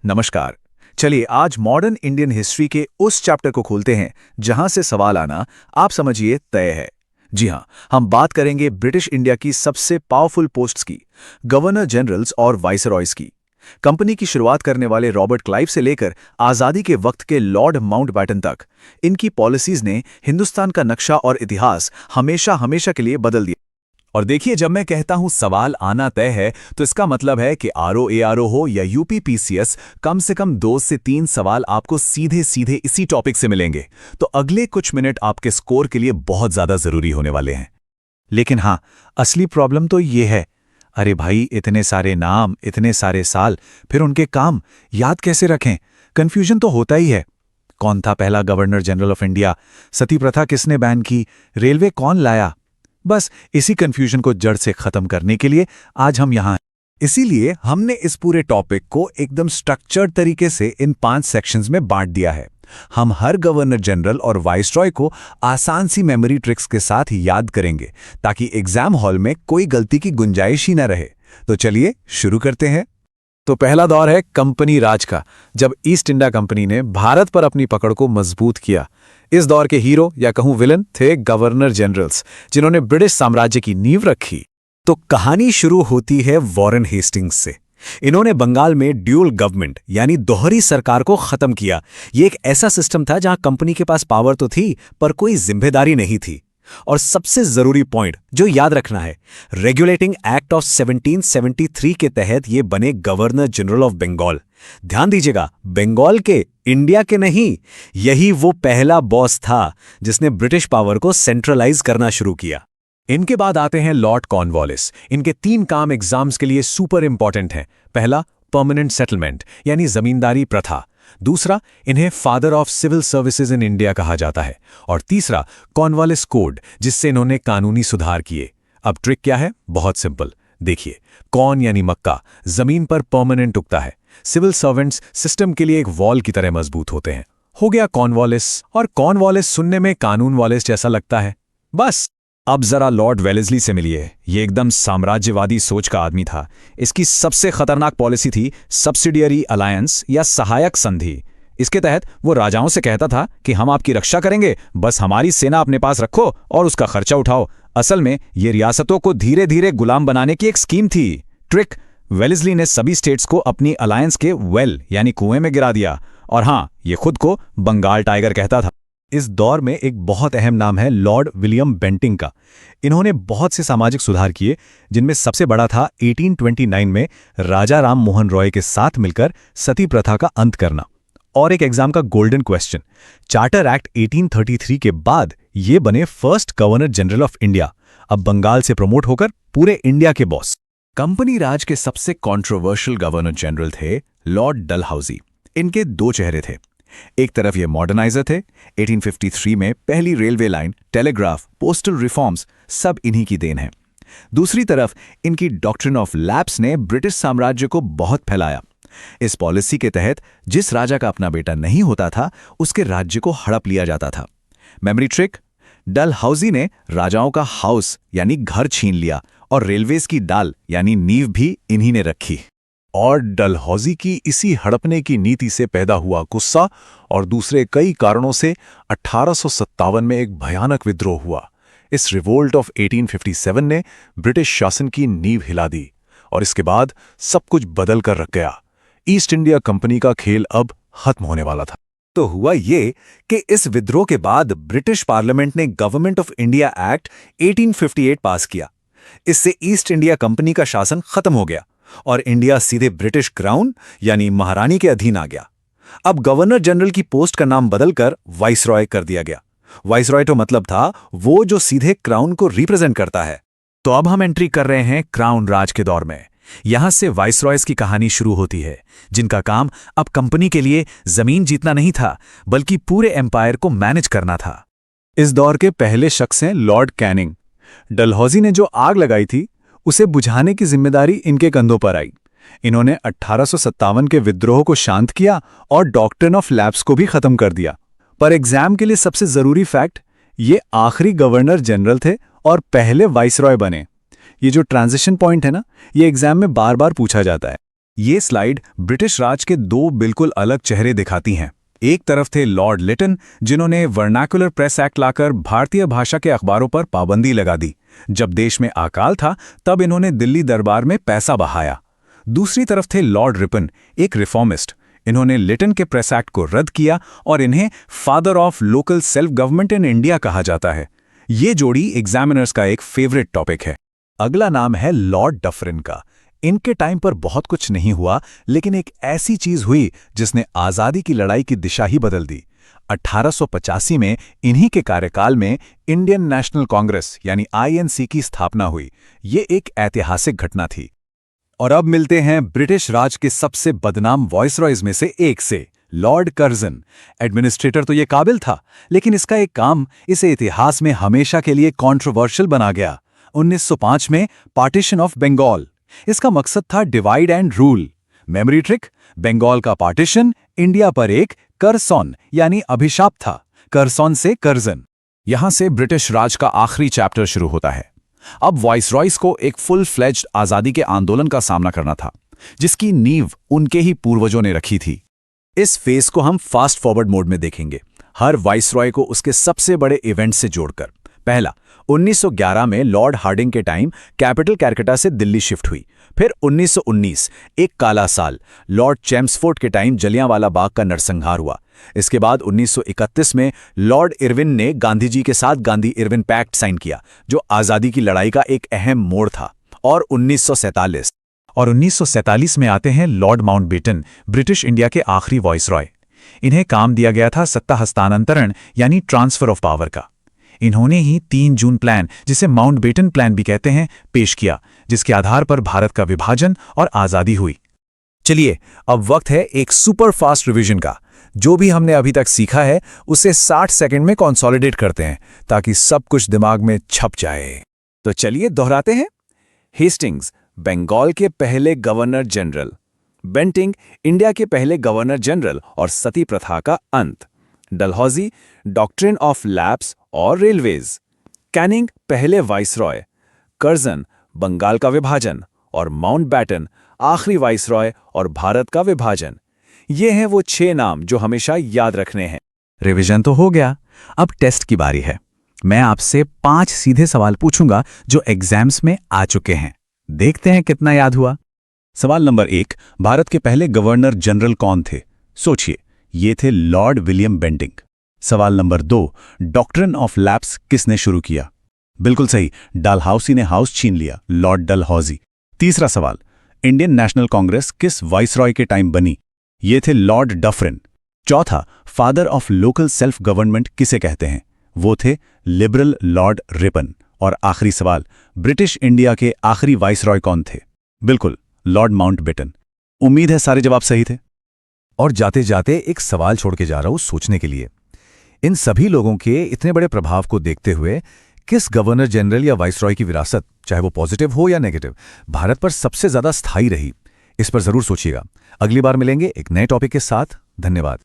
नमस्कार। चलिए आज मॉडर्न इंडियन हिस्ट्री के उस चैप्टर को खोलते हैं जहां से सवाल आना आप समझिए तय है। जी हां, हम बात करेंगे ब्रिटिश इंडिया की सबसे पावरफुल पोस्ट्स की, गवर्नर जनरल्स और वाइसरॉयज की। कंपनी की शुरुआत करने वाले रॉबर्ट क्लाइव से लेकर आज़ादी के वक्त के लॉर्ड माउंटबैटन तक, इनकी पॉलिसीज ने हिंदुस्तान का नक्शा और इतिहास हमेशा हमेशा के लिए बदल दिया। और देखिए, जब मैं कहता हूं सवाल आना तय है तो इसका मतलब है कि आरओ हो या यूपीपीसीएस, कम से कम 2 से 3 सवाल आपको सीधे सीधे इसी टॉपिक से मिलेंगे। तो अगले कुछ मिनट आपके स्कोर के लिए बहुत ज्यादा जरूरी होने वाले हैं। लेकिन हाँ, असली प्रॉब्लम तो ये है, अरे भाई इतने सारे नाम, इतने सारे साल, फिर उनके काम याद कैसे रखें? कंफ्यूजन तो होता ही है। कौन था पहला गवर्नर जनरल ऑफ इंडिया? सती प्रथा किसने बैन की? रेलवे कौन लाया? बस इसी कंफ्यूजन को जड़ से खत्म करने के लिए आज हम यहाँ हैं। इसीलिए हमने इस पूरे टॉपिक को एकदम स्ट्रक्चर्ड तरीके से इन 5 सेक्शंस में बांट दिया है। हम हर गवर्नर जनरल और वाइसरॉय को आसान सी मेमोरी ट्रिक्स के साथ याद करेंगे ताकि एग्जाम हॉल में कोई गलती की गुंजाइश ही न रहे। तो चलिए शुरू करते हैं। तो पहला दौर है कंपनी राज का, जब ईस्ट इंडिया कंपनी ने भारत पर अपनी पकड़ को मजबूत किया। इस दौर के हीरो या कहूं विलन थे गवर्नर जनरल्स, जिन्होंने ब्रिटिश साम्राज्य की नींव रखी। तो कहानी शुरू होती है वॉरेन हेस्टिंग्स से। इन्होंने बंगाल में ड्यूल गवर्नमेंट यानी दोहरी सरकार को खत्म किया। ये एक ऐसा सिस्टम था जहां कंपनी के पास पावर तो थी पर कोई जिम्मेदारी नहीं थी। और सबसे जरूरी पॉइंट जो याद रखना है, रेगुलेटिंग एक्ट ऑफ 1773 के तहत ये बने गवर्नर जनरल ऑफ बंगाल। ध्यान दीजिएगा, बंगाल के, इंडिया के नहीं। यही वो पहला बॉस था जिसने ब्रिटिश पावर को सेंट्रलाइज करना शुरू किया। इनके बाद आते हैं लॉर्ड कॉर्नवालिस। इनके 3 काम एग्जाम्स के लिए सुपर इंपॉर्टेंट हैं। पहला, परमानेंट सेटलमेंट यानी जमींदारी प्रथा। दूसरा, इन्हें father of civil services in India कहा जाता है। और तीसरा, कॉर्नवालिस कोड, जिससे इन्होंने कानूनी सुधार किए। अब ट्रिक क्या है? बहुत सिंपल। देखिए, कॉर्न यानी मक्का जमीन पर परमानेंट उगता है। सिविल सर्वेंट्स सिस्टम के लिए एक वॉल की तरह मजबूत होते हैं। हो गया कॉर्नवालिस। और कॉर्नवालिस सुनने में कानून वालिस जैसा लगता है। बस अब जरा लॉर्ड वेलेस्ली से मिलिए। ये एकदम साम्राज्यवादी सोच का आदमी था। इसकी सबसे खतरनाक पॉलिसी थी सब्सिडियरी अलायंस या सहायक संधि। इसके तहत वो राजाओं से कहता था कि हम आपकी रक्षा करेंगे, बस हमारी सेना अपने पास रखो और उसका खर्चा उठाओ। असल में ये रियासतों को धीरे धीरे गुलाम बनाने की एक स्कीम थी। ट्रिक, वेलेस्ली ने सभी स्टेट्स को अपनी अलायंस के वेल यानी कुएं में गिरा दिया। और हाँ, ये खुद को बंगाल टाइगर कहता था। इस दौर में एक बहुत अहम नाम है लॉर्ड विलियम बेंटिंग का। इन्होंने बहुत से सामाजिक सुधार किए, जिनमें सबसे बड़ा था 1829 में राजा राम मोहन रॉय के साथ मिलकर सती प्रथा का अंत करना। और एक एग्जाम का गोल्डन क्वेश्चन, चार्टर एक्ट 1833 के बाद ये बने first governor general of India. अब बंगाल से प्रमोट होकर पूरे इंडिया के बॉस। कंपनी राज के सबसे कंट्रोवर्शियल गवर्नर जनरल थे लॉर्ड डलहौजी। इनके 2 चेहरे थे। एक तरफ ये मॉडर्नाइजर थे। 1853 में पहली railway line, telegraph, postal reforms सब इन्हीं की देन है। दूसरी तरफ इनकी डॉक्ट्रिन ऑफ लैप्स ने ब्रिटिश साम्राज्य को बहुत फैलाया। इस पॉलिसी के तहत जिस राजा का अपना बेटा नहीं होता था, उसके राज्य को हड़प लिया जाता था। मेमोरी ट्रिक, डलहौजी ने राजाओं का हाउस यानी घर छीन लिया और रेलवेज की डाल यानी नींव भी इन्हीं ने रखी। और डलहौजी की इसी हड़पने की नीति से पैदा हुआ गुस्सा और दूसरे कई कारणों से 1857 में एक भयानक विद्रोह हुआ। इस रिवोल्ट ऑफ 1857 ने ब्रिटिश शासन की नींव हिला दी और इसके बाद सब कुछ बदल कर रख गया। ईस्ट इंडिया कंपनी का खेल अब खत्म होने वाला था। तो हुआ ये कि इस विद्रोह के बाद ब्रिटिश पार्लियामेंट ने गवर्नमेंट ऑफ इंडिया एक्ट 1858 पास किया। इससे ईस्ट इंडिया कंपनी का शासन खत्म हो गया और इंडिया सीधे ब्रिटिश क्राउन यानी महारानी के अधीन आ गया। अब गवर्नर जनरल की पोस्ट का नाम बदलकर वाइसरॉय कर दिया गया। वाइसरॉय तो मतलब था वो जो सीधे क्राउन को रिप्रेजेंट करता है। तो अब हम एंट्री कर रहे हैं क्राउन राज के दौर में। यहां से वाइसरॉयज की कहानी शुरू होती है, जिनका काम अब कंपनी के लिए जमीन जीतना नहीं था, बल्कि पूरे एम्पायर को मैनेज करना था। इस दौर के पहले शख्स हैं लॉर्ड कैनिंग। डलहौजी ने जो आग लगाई थी उसे बुझाने की जिम्मेदारी इनके कंधों पर आई। इन्होंने 1857 के विद्रोह को शांत किया और डॉक्ट्रिन ऑफ लैप्स को भी खत्म कर दिया। पर एग्जाम के लिए सबसे जरूरी फैक्ट, ये आखिरी गवर्नर जनरल थे और पहले वाइसरॉय बने। ये जो ट्रांजिशन पॉइंट है ना, ये एग्जाम में बार बार पूछा जाता है। ये स्लाइड ब्रिटिश राज के दो बिल्कुल अलग चेहरे दिखाती हैं। एक तरफ थे लॉर्ड लिटन, जिन्होंने वर्नाकुलर प्रेस एक्ट लाकर भारतीय भाषा के अखबारों पर पाबंदी लगा दी। जब देश में अकाल था तब इन्होंने दिल्ली दरबार में पैसा बहाया। दूसरी तरफ थे लॉर्ड रिपन, एक रिफॉर्मिस्ट। इन्होंने लिटन के प्रेस एक्ट को रद्द किया और इन्हें father of local self government in India कहा जाता है। ये जोड़ी एग्जामिनर्स का एक फेवरेट टॉपिक है। अगला नाम है लॉर्ड डफरिन का। इनके टाइम पर बहुत कुछ नहीं हुआ, लेकिन एक ऐसी चीज हुई जिसने आजादी की लड़ाई की दिशा ही बदल दी। 1885 में इन्हीं के कार्यकाल में इंडियन नेशनल कांग्रेस यानी आईएनसी की स्थापना हुई। ये एक ऐतिहासिक घटना थी। और अब मिलते हैं ब्रिटिश राज के सबसे बदनाम वॉइसरॉयज में से एक से, लॉर्ड कर्जन। एडमिनिस्ट्रेटर तो ये काबिल था, लेकिन इसका एक काम इसे इतिहास में हमेशा के लिए कंट्रोवर्शियल बना गया। 1905 में पार्टीशन ऑफ बंगाल। इसका मकसद था divide and rule. Memory trick, Bengal का पार्टीशन इंडिया पर एक करसॉन यानी अभिशाप था। करसॉन से कर्जन। यहां से ब्रिटिश राज का आखिरी चैप्टर शुरू होता है। अब वाइसरॉयज को एक फुल फ्लेज्ड आजादी के आंदोलन का सामना करना था, जिसकी नींव उनके ही पूर्वजों ने रखी थी। इस फेज को हम फास्ट फॉरवर्ड मोड में देखेंगे, हर वाइसरॉय को उसके सबसे बड़े इवेंट से जोड़कर। पहला, 1911 में लॉर्ड हार्डिंग के टाइम कैपिटल कैलकाटा से दिल्ली शिफ्ट हुई। फिर 1919, एक काला साल, लॉर्ड चेम्सफोर्ड के टाइम जलियांवाला बाग का नरसंहार हुआ। इसके बाद 1931 में लॉर्ड इरविन ने गांधी जी के साथ गांधी इरविन पैक्ट साइन किया, जो आज़ादी की लड़ाई का एक अहम मोड़ था। और 1947 में आते हैं लॉर्ड माउंटबेटन, ब्रिटिश इंडिया के आखिरी वॉइसरॉय। इन्हें काम दिया गया था सत्ता हस्तांतरण यानी ट्रांसफर ऑफ पावर का। इन्होंने ही 3 जून प्लान, जिसे माउंटबेटन प्लान भी कहते हैं, पेश किया, जिसके आधार पर भारत का विभाजन और आज़ादी हुई। चलिए, अब वक्त है एक सुपर फास्ट रिवीजन का। जो भी हमने अभी तक सीखा है उसे 60 सेकंड में कंसोलिडेट करते हैं, ताकि सब कुछ दिमाग में छप जाए। तो चलिए दोहराते हैं। हेस्टिंग्स, बंगाल के पहले गवर्नर जनरल। बेंटिंग, इंडिया के पहले गवर्नर जनरल और सती प्रथा का अंत। डलहौजी, डॉक्ट्रिन ऑफ लैप्स और रेलवेज। कैनिंग, पहले वाइसरॉय। कर्जन, बंगाल का विभाजन। और माउंटबेटन, आखिरी वाइसरॉय और भारत का विभाजन। ये हैं वो 6 नाम जो हमेशा याद रखने हैं। रिवीजन तो हो गया, अब टेस्ट की बारी है। मैं आपसे 5 सीधे सवाल पूछूंगा जो एग्जाम्स में आ चुके हैं। देखते हैं कितना याद हुआ। सवाल नंबर 1, भारत के पहले गवर्नर जनरल कौन थे? सोचिए, ये थे लॉर्ड विलियम बेंटिंग। सवाल नंबर 2, डॉक्ट्रिन ऑफ लैप्स किसने शुरू किया? बिल्कुल सही, डलहौसी ने हाउस छीन लिया, लॉर्ड डलहौसी। तीसरा सवाल, इंडियन नेशनल कांग्रेस किस वाइसरॉय के टाइम बनी? ये थे लॉर्ड डफरिन। चौथा, father of local self government किसे कहते हैं? वो थे लिबरल लॉर्ड रिपन। और आखिरी सवाल, ब्रिटिश इंडिया के आखिरी वाइसरॉय कौन थे? बिल्कुल, लॉर्ड माउंटबेटन। उम्मीद है सारे जवाब सही थे। और जाते जाते एक सवाल छोड़ के जा रहा हूं सोचने के लिए। इन सभी लोगों के इतने बड़े प्रभाव को देखते हुए किस गवर्नर जनरल या वाइसरॉय की विरासत, चाहे वो पॉजिटिव हो या नेगेटिव, भारत पर सबसे ज्यादा स्थायी रही? इस पर जरूर सोचिएगा। अगली बार मिलेंगे एक नए टॉपिक के साथ। धन्यवाद।